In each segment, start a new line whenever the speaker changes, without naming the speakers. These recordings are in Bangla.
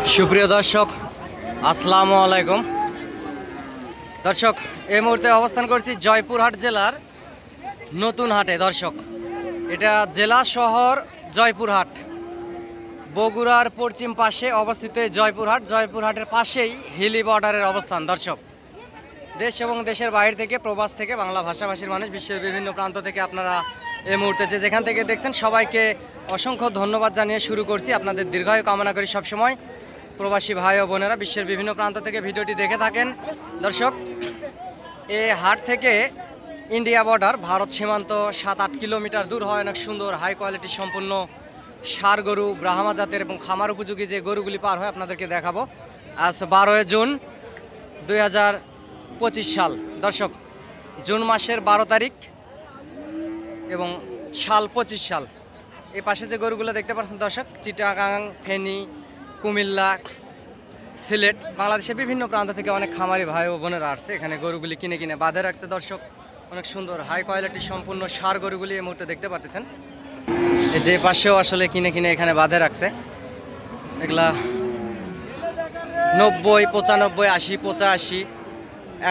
সুপ্রিয় দর্শক, আসসালামু আলাইকুম। দর্শক, এই মুহূর্তে অবস্থান করছি জয়পুরহাট জেলার নতুন হাটে। দর্শক, এটা জেলা শহর জয়পুরহাট, বগুড়ার পশ্চিম পাশে অবস্থিত এই জয়পুরহাটের পাশেই হিলি বর্ডারের অবস্থান। দর্শক, দেশ এবং দেশের বাইরে থেকে, প্রবাস থেকে, বাংলা ভাষাভাষীর মানুষ, বিশ্বের বিভিন্ন প্রান্ত থেকে আপনারা এই মুহূর্তে যেখান থেকে দেখছেন সবাইকে অসংখ্য ধন্যবাদ জানিয়ে শুরু করছি। আপনাদের দীর্ঘায়ু কামনা করি। সবসময় প্রবাসী ভাই ও বোনেরা বিশ্বের বিভিন্ন প্রান্ত থেকে ভিডিওটি দেখে থাকেন। দর্শক, এই হাট থেকে ইন্ডিয়া বর্ডার, ভারত সীমান্ত 7-8 কিলোমিটার দূর হয়। অনেক সুন্দর হাই কোয়ালিটি সম্পূর্ণ ষাঁড় গরু, ব্রাহ্মা জাতের এবং খামার উপযোগী যে গরুগুলি পার হয় আপনাদেরকে দেখাবো। আজ 12 জুন 2025 সাল। দর্শক, জুন মাসের 12 তারিখ এবং সাল 25 সাল। এই পাশে যে গরুগুলো দেখতে পাচ্ছেন দর্শক, চিটাগাং, ফেনী, কুমিল্লা, সিলেট, বাংলাদেশের বিভিন্ন প্রান্ত থেকে অনেক খামারি ভাই ও বোনেরা আসছে। এখানে গরুগুলি কিনে বাঁধে রাখছে। দর্শক, অনেক সুন্দর হাই কোয়ালিটি সম্পূর্ণ ষাঁড় গরুগুলি এই মুহূর্তে দেখতে পাচ্ছেন। এই যে পাশেও আসলে কিনে এখানে বাঁধে রাখছে। এগুলা 90, 95, 80, 85,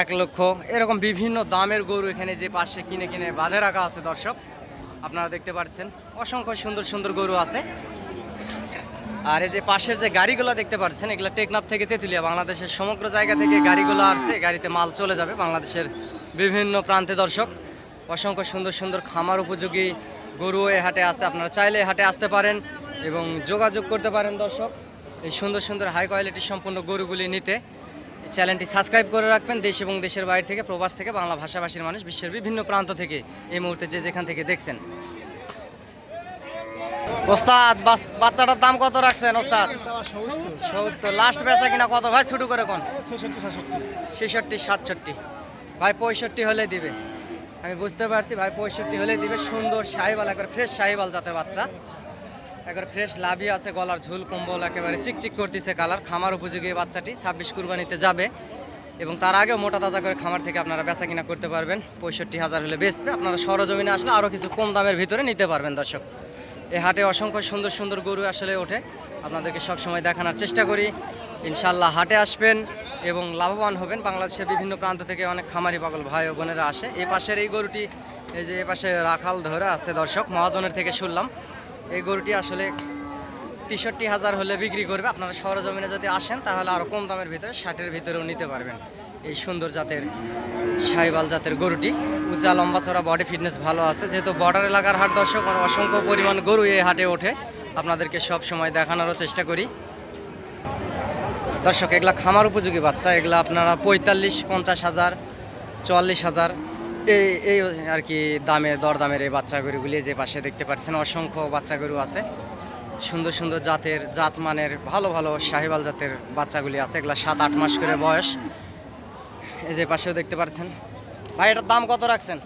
1 লক্ষ এরকম বিভিন্ন দামের গরু এখানে যে পাশে কিনে বাঁধে রাখা আছে। দর্শক, আপনারা দেখতে পাচ্ছেন অসংখ্য সুন্দর গরু আছে। আর এই যে পাশের যে গাড়িগুলো দেখতে পাচ্ছেন, এগুলো টেকনাফ থেকে তেঁতুলিয়া, বাংলাদেশের সমগ্র জায়গা থেকে গাড়িগুলো আসছে। গাড়িতে মাল চলে যাবে বাংলাদেশের বিভিন্ন প্রান্তে। দর্শক, অসংখ্য সুন্দর খামার উপযোগী গরু এই হাটে আছে। আপনারা চাইলে এই হাটে আসতে পারেন এবং যোগাযোগ করতে পারেন। দর্শক, এই সুন্দর হাই কোয়ালিটি সম্পূর্ণ গরুগুলি নিতে চ্যানেলটি সাবস্ক্রাইব করে রাখবেন। দেশ এবং দেশের বাইরে থেকে, প্রবাস থেকে, বাংলা ভাষাভাষীর মানুষ বিশ্বের বিভিন্ন প্রান্ত থেকে এই মুহূর্তে যেখান থেকে দেখছেন। ওস্তাদ, বাচ্চাটার দাম কত রাখছেন ওস্তাদ? 70। লাস্ট বেচা কিনা কত ভাই? ছোট করে কোন? 66, 67। ভাই 65 হলে দিবে। আমি বুঝতে পারছি ভাই 65 হলে দিবে। সুন্দর শাহিওয়াল, একবার ফ্রেশ শাহিওয়াল জাতের বাচ্চা, একবার ফ্রেশ লাভি আছে, গলার ঝুল কম্বল একেবারে চিকচিক করতেছে কালার। খামার উপযোগী বাচ্চাটি 26 কুরবানিতে যাবে এবং তার আগেও মোটা তাজা করে খামার থেকে আপনারা বেচা কিনা করতে পারবেন। 65,000 হলে বেচবে। আপনারা সরজমিনে আসলে আরও কিছু কম দামের ভিতরে নিতে পারবেন। দর্শক, এই হাটে অসংখ্য সুন্দর গরু আসলে ওঠে, আপনাদেরকে সবসময় দেখানোর চেষ্টা করি। ইনশাল্লাহ হাটে আসবেন এবং লাভবান হবেন। বাংলাদেশের বিভিন্ন প্রান্ত থেকে অনেক খামারি পাগল ভাই ও বোনেরা আসে। এই পাশের এই গরুটি, এই যে এ পাশে রাখাল ধরে আছে দর্শক, মহাজনের থেকে শুনলাম এই গরুটি আসলে 63,000 হলে বিক্রি করবে। আপনারা সরজমিনে যদি আসেন তাহলে আরও কম দামের ভিতরে 60-এর ভিতরেও নিতে পারবেন। এই সুন্দর জাতের শাহিওয়াল জাতের গরুটি, উঁচা লম্বা চড়া, বডি ফিটনেস ভালো আছে। যেহেতু বর্ডার এলাকার হাট দর্শক, অসংখ্য পরিমাণ গরু এই হাটে ওঠে, আপনাদেরকে সব সময় দেখানোরও চেষ্টা করি। দর্শক, এগুলা খামার উপযোগী বাচ্চা। এগুলা আপনারা 45-50,000, 44,000 এই আর কি দরদামের এই বাচ্চা গরুগুলি যে পাশে দেখতে পাচ্ছেন। অসংখ্য বাচ্চা গরু আছে, সুন্দর জাত মানের ভালো শাহিওয়াল জাতের বাচ্চাগুলি আছে। এগুলা 7-8 মাস করে বয়স। এই যে পাশেও দেখতে পাচ্ছেন। ভাই, এটার দাম কত রাখছেন?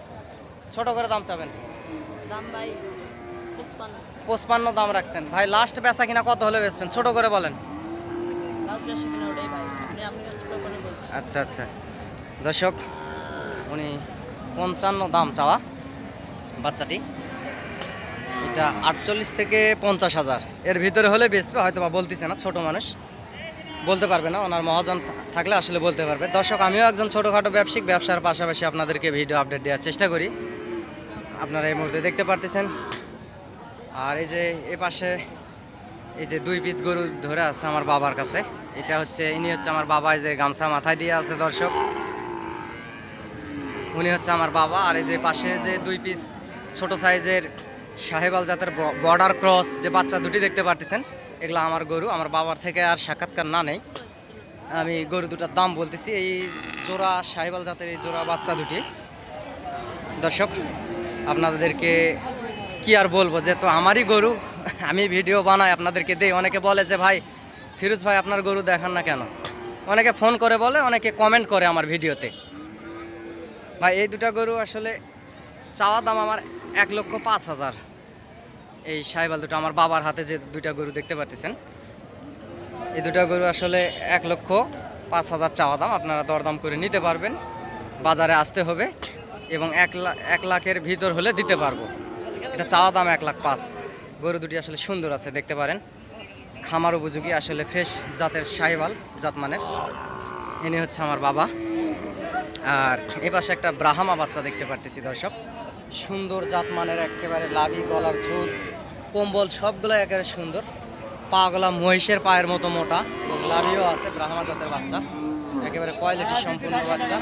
ছোট করে দাম চাবেন?
দাম ভাই
55 দাম রাখছেন। ভাই, লাস্ট বেচা কিনা কত হলে বেচবেন? ছোট করে বলেন। আচ্ছা। দর্শক, উনি 55 দাম চাওয়া বাচ্চাটি। এটা 48 থেকে 50,000 এর ভিতরে হলে বেচবে, হয়তো বা বলতেছে না, ছোট মানুষ বলতে পারবে না। ওনার মহাজন থাকলে আসলে বলতে পারবে। দর্শক, আমিও একজন ছোটোখাটো ব্যবসায়িক, ব্যবসার পাশাপাশি আপনাদেরকে ভিডিও আপডেট দেওয়ার চেষ্টা করি। আপনারা এই মুহূর্তে দেখতে পারতেছেন। আর এই যে এ পাশে এই যে 2 পিস গরু ধরে আছে আমার বাবার কাছে। এটা হচ্ছে, ইনি হচ্ছে আমার বাবা, এই যে গামছা মাথায় দিয়ে আছে দর্শক, উনি হচ্ছে আমার বাবা। আর এই যে পাশে যে 2 পিস ছোট সাইজের শাহিওয়াল জাতের বর্ডার ক্রস যে বাচ্চা দুটি দেখতে পারতেছেন, এগুলো আমার গরু। আমার বাবার থেকে আর সাক্ষাৎকার না নেই, আমি গরু দুটার দাম বলতেছি। এই জোড়া শাহিওয়াল জাতের এই জোড়া বাচ্চা দুটি দর্শক, আপনাদেরকে কি আর বলবো, যেহেতু আমারই গরু, আমি ভিডিও বানাই, আপনাদেরকে দেই। অনেকে বলে যে ভাই ফিরোজ ভাই আপনার গরু দেখান না কেন? অনেকে ফোন করে বলে, অনেকে কমেন্ট করে আমার ভিডিওতে। ভাই, এই দুটা গরু আসলে চাওয়া দাম আমার 1,05,000। এই শাহিওয়াল দুটো আমার বাবার হাতে যে দুইটা গরু দেখতে পাচ্ছেন, এই দুটা গরু আসলে 1,05,000 চাওয়া দাম। আপনারা দরদাম করে নিতে পারবেন। বাজারে আসতে হবে এবং 1 লাখের ভিতর হলে দিতে পারবো। এটা চাওয়া দাম 1,05,000। গরু দুটি আসলে সুন্দর আছে, দেখতে পারেন। খামার উপযোগী আসলে ফ্রেশ জাতের শাহিওয়াল জাতমানের। ইনি হচ্ছে আমার বাবা। আর এ পাশে একটা ব্রাহ্মা বাচ্চা দেখতে পারতেছি দর্শক, সুন্দর জাতমানের, একেবারে লাভি, গলার ঝোল, কম্বল সবগুলো একেবারে সুন্দর। পাগুলা মহিষের পায়ের মতো মোটা, লাভিও আছে, ব্রাহ্মা জাতের বাচ্চা, একেবারে কোয়ালিটি সম্পূর্ণ বাচ্চা।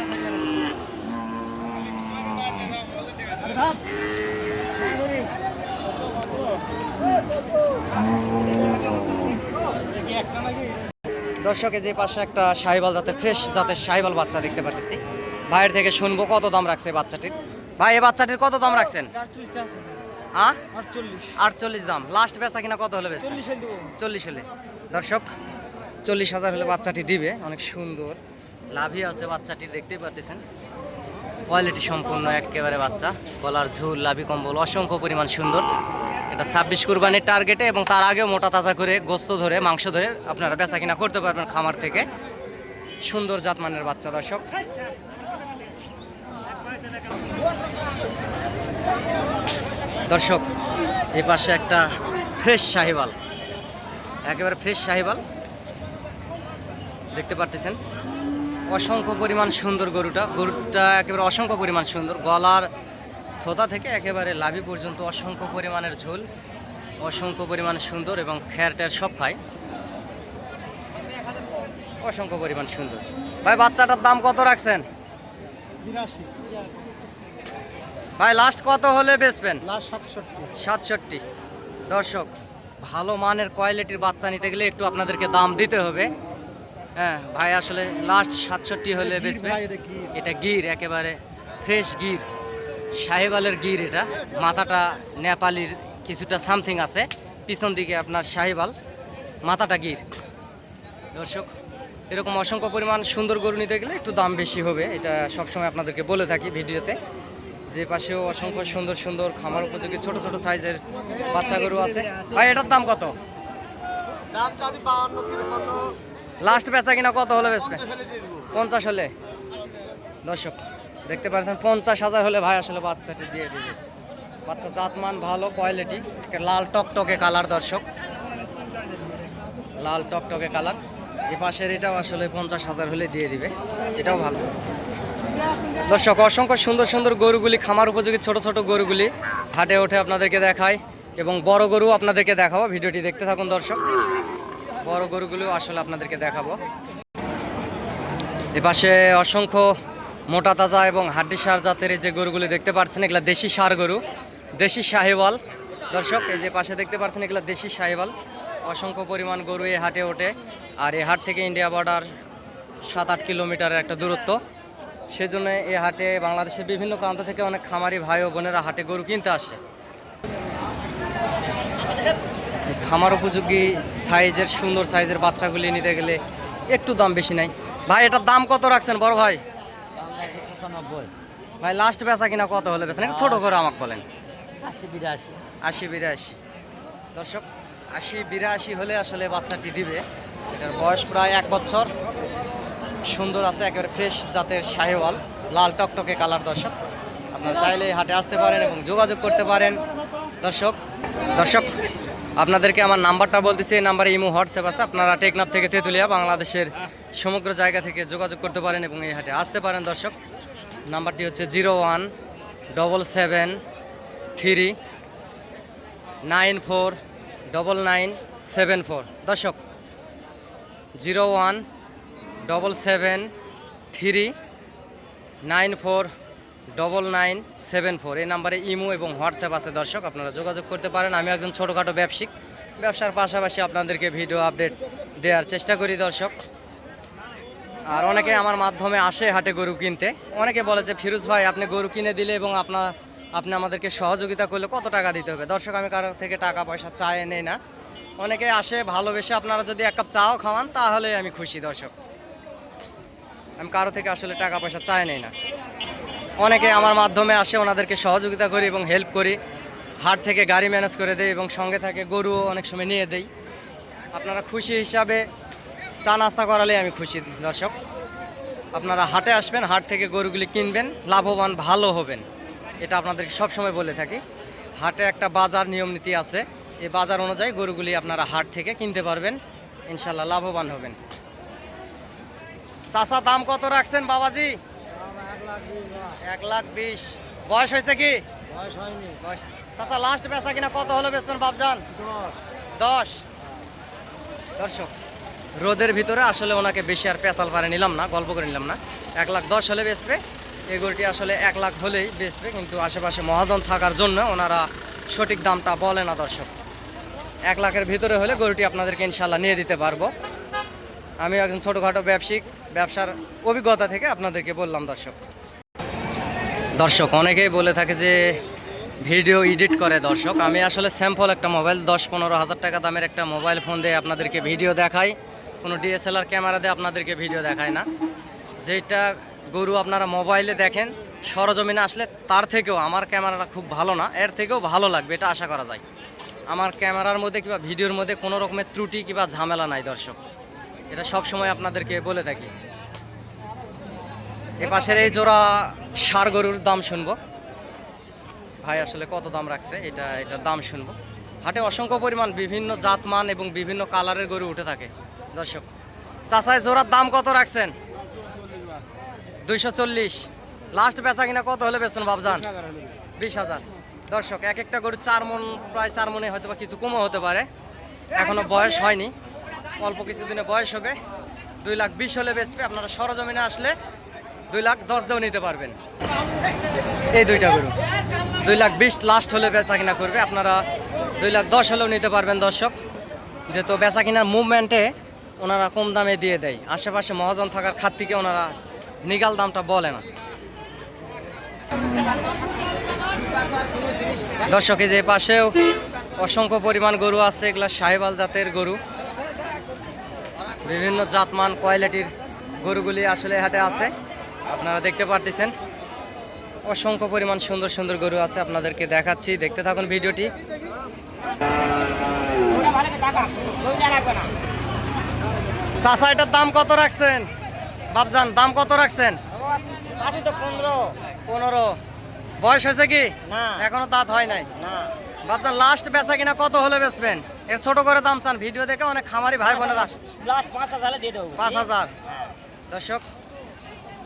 দর্শকে যে পাশে একটা শাহিওয়াল জাতের ফ্রেশ জাতের শাহিওয়াল বাচ্চা দেখতে পাচ্ছি। ভাইয়ের থেকে শুনবো কত দাম রাখছে বাচ্চাটির। ভাই এই বাচ্চাটির কত দাম রাখছেন? 48 দাম। লাস্ট বেচা কিনা কত হলে বেচা? 40 হলে। দর্শক 40,000 হলে বাচ্চাটি দিবে। অনেক সুন্দর লাভি আছে বাচ্চাটি, দেখতেই পাচ্ছেন, কোয়ালিটি সম্পূর্ণ একেবারে বাচ্চা, গলার ঝুল, লাভি, কম্বল অসংখ্য পরিমাণ সুন্দর। এটা 26 কুরবানির টার্গেটে, এবং তার আগেও মোটা তাজা করে গোস্ত ধরে, মাংস ধরে আপনারা বেচা কিনা করতে পারবেন খামার থেকে। সুন্দর জাতমানের বাচ্চা দর্শক। দর্শক এই পাশে একটা ফ্রেশ শাহিওয়াল, একেবারে ফ্রেশ শাহিওয়াল দেখতে পারতেছেন। অসংখ্য পরিমাণ সুন্দর গরুটা একেবারে অসংখ্য পরিমাণ সুন্দর। গলার থোতা থেকে একেবারে লাভি পর্যন্ত অসংখ্য পরিমাণের ঝোল, অসংখ্য পরিমাণ সুন্দর, এবং খ্যারটার সব খায়, অসংখ্য পরিমাণ সুন্দর। ভাই বাচ্চাটার দাম কত রাখছেন?
82।
ভাই লাস্ট কত হলে বেচবেন?
লাস্ট 67।
67। দর্শক ভালো মানের কোয়ালিটির বাচ্চা নিতে গেলে একটু আপনাদেরকে দাম দিতে হবে। হ্যাঁ ভাই আসলে লাস্ট 67 হলে বেচবে। এটা গির, একেবারে ফ্রেশ গির, শাহিওয়ালের গির। এটা মাথাটা নেপালির কিছুটা সামথিং আছে, পিছন দিকে আপনার শাহিওয়াল, মাথাটা গির। দর্শক এরকম অসংখ্য পরিমাণ সুন্দর গরু নিতে গেলে একটু দাম বেশি হবে, এটা সবসময় আপনাদেরকে বলে থাকি ভিডিওতে। যে পাশেও অসংখ্য সুন্দর সুন্দর খামার উপযোগী ছোট ছোট সাইজের বাচ্চা গরু আছে। ভাই এটার দাম কত? লাস্ট বেচা কিনা কত হলে বেচবে? 50 হলে। দর্শক দেখতে পাচ্ছেন 50,000 হলে ভাই আসলে বাচ্চাটি দিয়ে দিবে। বাচ্চা জাতমান ভালো, কোয়ালিটি, লাল টকটকে কালার। দর্শক লাল টকটকে কালার। এই পাশের এটাও আসলে 50,000 হলে দিয়ে দিবে, এটাও ভালো। দর্শক অসংখ্য সুন্দর সুন্দর গরুগুলি, খামার উপযোগী ছোট ছোট গরুগুলি হাটে ওঠে আপনাদেরকে দেখায়, এবং বড় গরু আপনাদেরকে দেখাবো। ভিডিওটি দেখতে থাকুন দর্শক, বড় গরুগুলো আসলে আপনাদেরকে দেখাবো। এপাশে অসংখ্য মোটা তাজা এবং হাড্ডিসার জাতের যে গরুগুলি দেখতে পাচ্ছেন, এগুলা দেশি সার গরু, দেশি শাহিওয়াল। দর্শক এই যে পাশে দেখতে পাচ্ছেন, এগুলা দেশি শাহিওয়াল। অসংখ্য পরিমাণ গরু এই হাটে ওঠে, আর এই হাট থেকে ইন্ডিয়া বর্ডার 7-8 কিলোমিটারের একটা দূরত্ব। সেজন্য এই হাটে বাংলাদেশের বিভিন্ন প্রান্ত থেকে অনেক খামারি ভাই ও বোনেরা হাটে গরু কিনতে আসে। খামার উপযোগী সাইজের সুন্দর সাইজের বাচ্চাগুলি নিতে গেলে একটু দাম বেশি নাই। ভাই এটার দাম কত রাখছেন বড় ভাই?
95।
ভাই লাস্ট বেচা কিনা কত হলে বেচেন? একটু ছোট করে আমাকে বলেন।
80-82।
80-82। দর্শক 80-82 হলে আসলে বাচ্চাটি দিবে। এটার বয়স প্রায় 1 বছর। সুন্দর আছে, একেবারে ফ্রেশ জাতের শাহিওয়াল, লাল টকটকে কালার। দর্শক আপনারা চাইলে হাটে আসতে পারেন এবং যোগাযোগ করতে পারেন। দর্শক আপনাদেরকে আমার নাম্বারটা বলতেছি, এই নাম্বারে ইমো হোয়াটসঅ্যাপ আছে। আপনারা টেকনাফ থেকে তেঁতুলিয়া বাংলাদেশের সমগ্র জায়গা থেকে যোগাযোগ করতে পারেন এবং এই হাটে আসতে পারেন। দর্শক নাম্বারটি হচ্ছে 01773949974। দর্শক 01773949974। এই নাম্বারে ইমো এবং হোয়াটসঅ্যাপ আছে। দর্শক আপনারা যোগাযোগ করতে পারেন। আমি একজন ছোটোখাটো ব্যবসার পাশাপাশি আপনাদেরকে ভিডিও আপডেট দেওয়ার চেষ্টা করি দর্শক। আর অনেকে আমার মাধ্যমে আসে হাটে গরু কিনতে। অনেকে বলে যে ফিরোজ ভাই আপনি গরু কিনে দিলে এবং আপনি আমাদেরকে সহযোগিতা করলে কত টাকা দিতে হবে? দর্শক আমি কারো থেকে টাকা পয়সা চাই নেই না, অনেকে আসে ভালোবেসে। আপনারা যদি 1 কাপ চাও খাওয়ান তাহলে আমি খুশি। দর্শক আমি কারো থেকে আসলে টাকা পয়সা চাই নেই না। অনেকে আমার মাধ্যমে আসে, ওনাদেরকে সহযোগিতা করি এবং হেল্প করি। হাট থেকে গাড়ি ম্যানেজ করে দেই এবং সঙ্গে থাকে গরু অনেক সময় নিয়ে দেই। আপনারা খুশি হিসাবে চা নাস্তা করালে আমি খুশি। দর্শক আপনারা হাটে আসবেন, হাট থেকে গরুগুলি কিনবেন, লাভবান ভালো হবেন, এটা আপনাদেরকে সবসময় বলে থাকি। হাটে একটা বাজার নিয়ম নীতি আছে, এই বাজার অনুযায়ী গরুগুলি আপনারা হাট থেকে কিনতে পারবেন, ইনশাল্লাহ লাভবান হবেন। চাচা দাম কত রাখছেন বাবাজি? 1,20,000। বয়স হয়েছে কি? বয়স। চাচা লাস্ট বেচা কিনা কত হলো বেচবেন বাবজান? 10। দর্শক, রোদের ভিতরে আসলে ওনাকে বেশি আর পেঁচাল পারে নিলাম না, গল্প করে নিলাম না। 1,10,000 হলে বেচবে। এই গরুটি আসলে 1,00,000 হলেই বেচবে, কিন্তু আশেপাশে মহাজন থাকার জন্য ওনারা সঠিক দামটা বলে না দর্শক। 1,00,000-এর ভিতরে হলে গরুটি আপনাদেরকে ইনশাল্লাহ নিয়ে দিতে পারবো। আমি একজন ছোটোখাটো ব্যবসার অভিজ্ঞতা থেকে আপনাদেরকে বললাম দর্শক। দর্শক, অনেকেই বলে থাকে যে ভিডিও এডিট করে। দর্শক, আমি আসলে স্যাম্পল একটা মোবাইল 10-15 হাজার টাকা দামের একটা মোবাইল ফোন দিয়ে আপনাদেরকে ভিডিও দেখাই, কোনো ডিএসএলআর ক্যামেরা দিয়ে আপনাদেরকে ভিডিও দেখায় না। যেটা গরু আপনারা মোবাইলে দেখেন সরজমিনে আসলে তার থেকেও আমার ক্যামেরাটা খুব ভালো না, এর থেকেও ভালো লাগবে এটা আশা করা যায়। আমার ক্যামেরার মধ্যে কিংবা ভিডিওর মধ্যে কোনো রকমের ত্রুটি কিংবা ঝামেলা নাই দর্শক, এটা সব সময় আপনাদেরকে বলে থাকি। এ পাশের এই জোড়া ষাঁড় গরুর দাম শুনবো ভাই, আসলে কত দাম রাখছে এটার দাম শুনবো। হাটে অসংখ্য পরিমাণ বিভিন্ন জাতমান এবং বিভিন্ন কালারের গরু উঠে থাকে দর্শক। চাচাই জোড়ার দাম কত রাখছেন? 240। লাস্ট বেচা কিনা কত হলে বেচবেন বাবজান? 20,000। দর্শক, এক একটা গরু 4 মণ, প্রায় 4 মণে হয়তো বা কিছু কমও হতে পারে, এখনো বয়স হয়নি, অল্প কিছুদিনে বয়স হবে। 2,20,000 হলে বেচবে। আপনারা সরজমিনে আসলে 2,10,000 দিয়েও নিতে পারবেন। এই দুইটা গরু 2,20,000 লাস্ট হলে বেচা কিনা করবে, আপনারা 2,10,000 হলেও নিতে পারবেন দর্শক। যেহেতু বেচা কিনার মুভমেন্টে ওনারা কম দামে দিয়ে দেয়, আশেপাশে মহাজন থাকার খাত থেকে ওনারা নিগাল দামটা বলে না দর্শক। এই যে পাশেও অসংখ্য পরিমাণ গরু আছে, এগুলা সাহেবাল জাতের গরু, বিভিন্ন জাতমান কোয়ালিটির গরুগুলি আসলে হাটে আছে, আপনারা দেখতে পারতেছেন। অসংখ্য পরিমাণ সুন্দর সুন্দর গরু আছে, আপনাদেরকে দেখাচ্ছি, দেখতে থাকুন ভিডিওটি। চাচা এটার দাম কত রাখছেন বাবজান? দাম কত রাখছেন? 15। বয়স হয়েছে কি? এখনো দাঁত হয় নাই। বাবজান লাস্ট বেচা কিনা কত হলে বেচবেন? এর ছোট করে দাম চান, ভিডিও দেখে অনেক খামারি ভাই বোনের আসে। 5,000। দর্শক,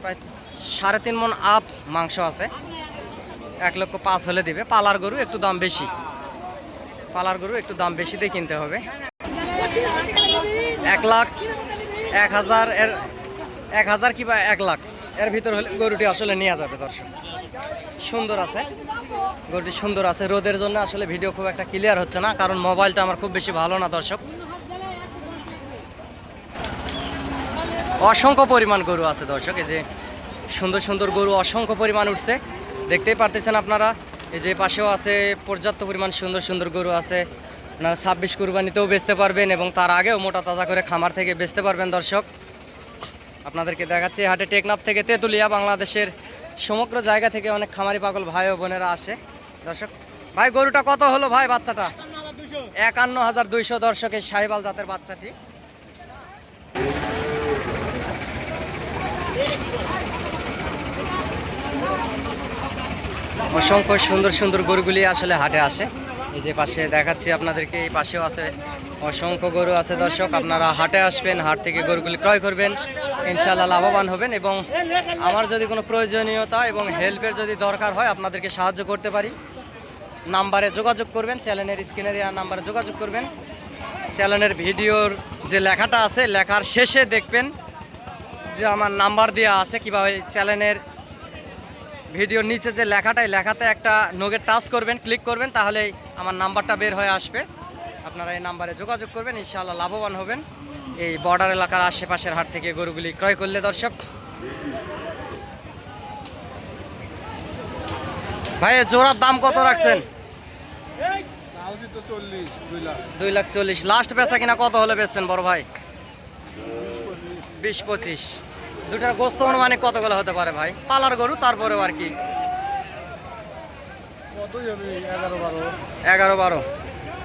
প্রায় 3.5 মণ আপ মাংস আছে, 1,05,000 হলে দিবে। পালার গরু একটু দাম বেশি, পালার গরু একটু দাম বেশি দিয়ে কিনতে হবে। 1,00,000, 1,000 এর 1,000 কিংবা 1,00,000 এর ভিতর হলে গরুটি আসলে নেওয়া যাবে দর্শক। সুন্দর আছে গরুটি, সুন্দর আছে। রোদের জন্য আসলে ভিডিও খুব একটা ক্লিয়ার হচ্ছে না, কারণ মোবাইলটা আমার খুব বেশি ভালো না দর্শক। অসংখ্য পরিমাণ গরু আছে দর্শক, এই যে সুন্দর সুন্দর গরু অসংখ্য পরিমাণ উঠছে, দেখতেই পারতেছেন আপনারা। এই যে পাশেও আছে পর্যাপ্ত পরিমাণ সুন্দর সুন্দর গরু আছে, আপনারা 26 কুরবানিতেও বেচতে পারবেন এবং তার আগেও মোটা তাজা করে খামার থেকে বেচতে পারবেন দর্শক। আপনাদেরকে দেখাচ্ছি হাটে টেকনাফ থেকে তেঁতুলিয়া, বাংলাদেশের সমগ্র জায়গা থেকে অনেক খামারি পাগল ভাই ও বোনেরা আসে দর্শক। ভাই গরুটা কত হলো ভাই? বাচ্চাটা 51,200 দর্শক, এই সাহিবাল জাতের বাচ্চাটি। অসংখ্য সুন্দর সুন্দর গরুগুলি আসলে হাটে আসে। এই যে পাশে দেখাচ্ছি আপনাদেরকে, এই পাশেও আছে অসংখ্য গরু আছে দর্শক। আপনারা হাটে আসবেন, হাট থেকে গরুগুলি ক্রয় করবেন, ইনশাআল্লাহ লাভবান হবেন। এবং আমার যদি কোনো প্রয়োজনীয়তা এবং হেল্পের যদি দরকার হয় আপনাদেরকে সাহায্য করতে পারি, নাম্বারে যোগাযোগ করবেন, চ্যানেলের স্ক্রিনের নাম্বারে যোগাযোগ করবেন। চ্যানেলের ভিডিওর যে লেখাটা আছে, লেখার শেষে দেখবেন যে আমার নাম্বার দেওয়া আছে। কীভাবে চ্যানেলের ভিডিওর নিচে যে লেখাটাই, লেখাতে একটা নোগের টাচ করবেন, ক্লিক করবেন, তাহলেই আমার নাম্বারটা বের হয়ে আসবে। আপনারা এই নাম্বারে যোগাযোগ করবেন, ইনশাআল্লাহ লাভবান হবেন এই বর্ডার এলাকার আশেপাশের হাট থেকে গরুগুলি ক্রয় করলে দর্শক। ভাই জোড়ার দাম কত রাখছেন? 2,40,000। লাস্ট বেচা কিনা কত হলে বেচবেন বড় ভাই? 20-25। দুটার গোস্ত অনুমানিক কতগুলো হতে পারে ভাই? পালার গরু, তারপরেও আর কি 11-12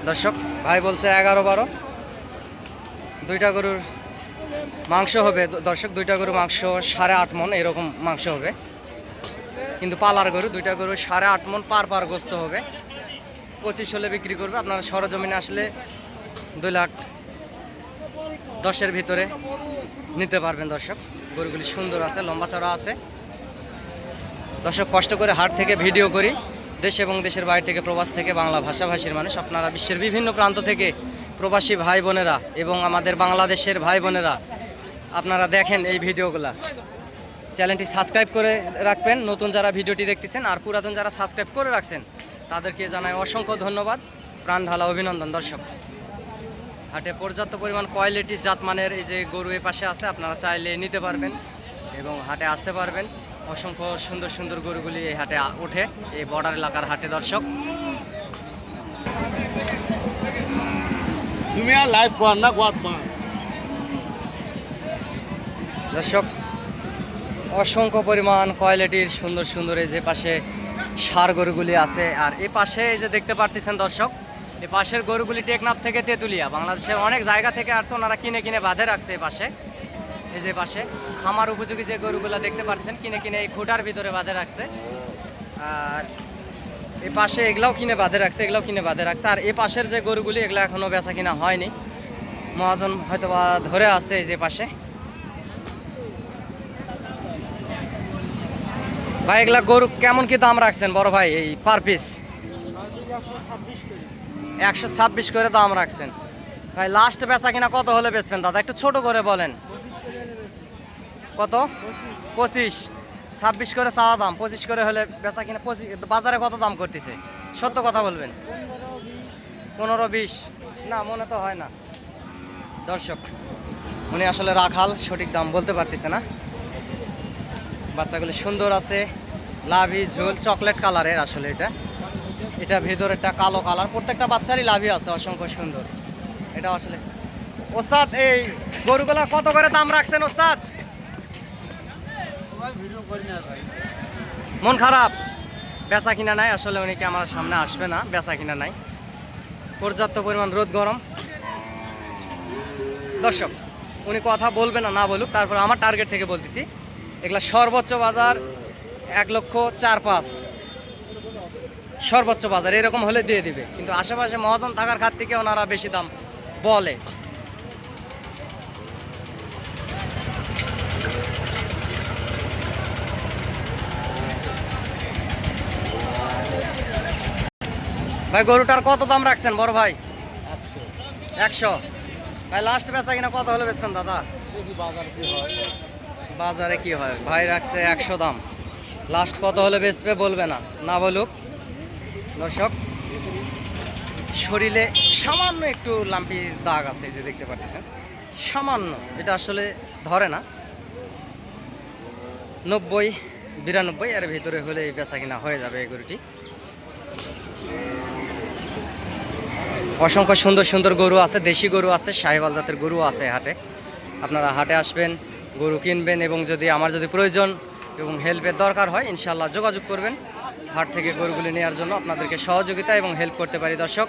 দর্শক। ভাই বলছে 11-12। দুইটা গরুর মাংস হবে দর্শক, দুইটা গরু মাংস 8.5 মণ এরকম মাংস হবে, কিন্তু পালার গরু দুইটা গরু 8.5 মণ পার গোস্ত হবে। 25 হলে বিক্রি করবে। আপনারা সরজমিনে আসলে 2,10,000 ভিতরে নিতে পারবেন দর্শক। গরুগুলি সুন্দর আছে, লম্বা চড়া আছে। দর্শক, কষ্ট করে হাট থেকে ভিডিও করি। দেশ এবং দেশের বাইরে থেকে, প্রবাস থেকে বাংলা ভাষাভাষীর মানুষ, আপনারা বিশ্বের বিভিন্ন প্রান্ত থেকে প্রবাসী ভাই বোনেরা এবং আমাদের বাংলাদেশের ভাই বোনেরা আপনারা দেখেন এই ভিডিওগুলা। চ্যানেলটি সাবস্ক্রাইব করে রাখবেন নতুন যারা ভিডিওটি দেখতেছেন, আর পুরাতন যারা সাবস্ক্রাইব করে রাখছেন তাদেরকে জানাই অসংখ্য ধন্যবাদ, প্রাণ ঢালা অভিনন্দন। দর্শক, হাটে পর্যাপ্ত পরিমাণ কোয়ালিটি জাতমানের এই যে গরু এ পাশে আছে, আপনারা চাইলে নিতে পারবেন এবং হাটে আসতে পারবেন। অসংখ্য সুন্দর সুন্দর গরুগুলি এই হাটে ওঠে, এই বর্ডার এলাকার হাটে। দর্শক,
তুমি আর লাইভ কর না গোয়াত মা।
দর্শক, অসংখ্য পরিমাণ কোয়ালিটির সুন্দর সুন্দর এই যে পাশে ষাঁড় গরুগুলি আছে। আর এই পাশে এই যে দেখতে পারতেছেন দর্শক, এই পাশের গরুগুলি টেকনাফ থেকে তেঁতুলিয়া, বাংলাদেশের অনেক জায়গা থেকে আসছে, ওনারা কিনে কিনে বাঁধে রাখছে এই পাশে। এই যে পাশে খামার উপযোগী যে গরুগুলো দেখতে পাচ্ছেন, কিনে কিনে এই খুঁটার ভিতরে বাঁধে রাখছে। আর এই পাশে এগুলাও কিনে বাঁধে রাখছে, এগুলাও কিনে বাঁধে রাখছে। আর এই পাশের যে গরুগুলি, এগুলো এখনও বেচা কিনা হয়নি, মহাজন হয়তো বা ধরে আছে এই যে পাশে। ভাই, এগুলা গরু কেমন কি দাম রাখছেন বড় ভাই? এই পার পিস 126 করে দাম রাখছেন। ভাই, লাস্ট বেচা কিনা কত হলে বেচবেন দাদা? একটু ছোট করে বলেন। কত? 25। 26 করে চাওয়া দাম, 25 করে হলে বেচা কিনা। 25 বাজারে কত দাম করতেছে? সত্য কথা বলবেন। 15-20 না, মনে তো হয় না। দর্শক, উনি আসলে রাখাল, সঠিক দাম বলতে পারতেছে না। বাচ্চাগুলি সুন্দর আছে, লাভি ঝোল চকলেট কালারের। আসলে এটা ভেতরেরটা কালো কালার। প্রত্যেকটা বাচ্চারই লাভি আছে, অসংখ্য সুন্দর। এটা আসলে ওস্তাদ, এই গরুগুলা কত করে দাম রাখছেন ওস্তাদ? মন খারাপ, বেচা কিনা নাই। আসলে উনি ক্যামেরার সামনে আসবে না, বেচা কিনা নাই। পর্যাপ্ত পরিমাণ রোদ গরম। দর্শক, উনি কথা বলবে না, না বলুক। তারপর আমার টার্গেট থেকে বলতেছি, এগুলা সর্বোচ্চ বাজার 1,04,500 সর্বোচ্চ বাজার, এরকম হলে দিয়ে দিবে। কিন্তু আশেপাশে মহাজন থাকার খাত থেকে ওনারা বেশি দাম বলে। ভাই, গরুটার কত দাম রাখছেন বড় ভাই? 100। ভাই, লাস্ট বেচা কিনা কত হলে বেচবেন দাদা? বাজারে কি হয়? ভাই রাখছে 100 দাম। লাস্ট কত হলে বেচবে বলবে না, না বলুক। দর্শক, শরীরে সামান্য একটু লাম্পির দাগ আছে, এই যে দেখতে পাচ্ছেন, সামান্য। এটা আসলে ধরে না। 90-92 এর ভিতরে হলে বেচা কিনা হয়ে যাবে এই গরুটি। অসংখ্য সুন্দর সুন্দর গরু আছে, দেশি গরু আছে, শাহিওয়াল জাতের গরু আছে হাটে। আপনারা হাটে আসবেন, গরু কিনবেন, এবং যদি আমার প্রয়োজন এবং হেল্পের দরকার হয়, ইনশাল্লাহ যোগাযোগ করবেন। হাট থেকে গরুগুলি নেওয়ার জন্য আপনাদেরকে সহযোগিতা এবং হেল্প করতে পারি। দর্শক,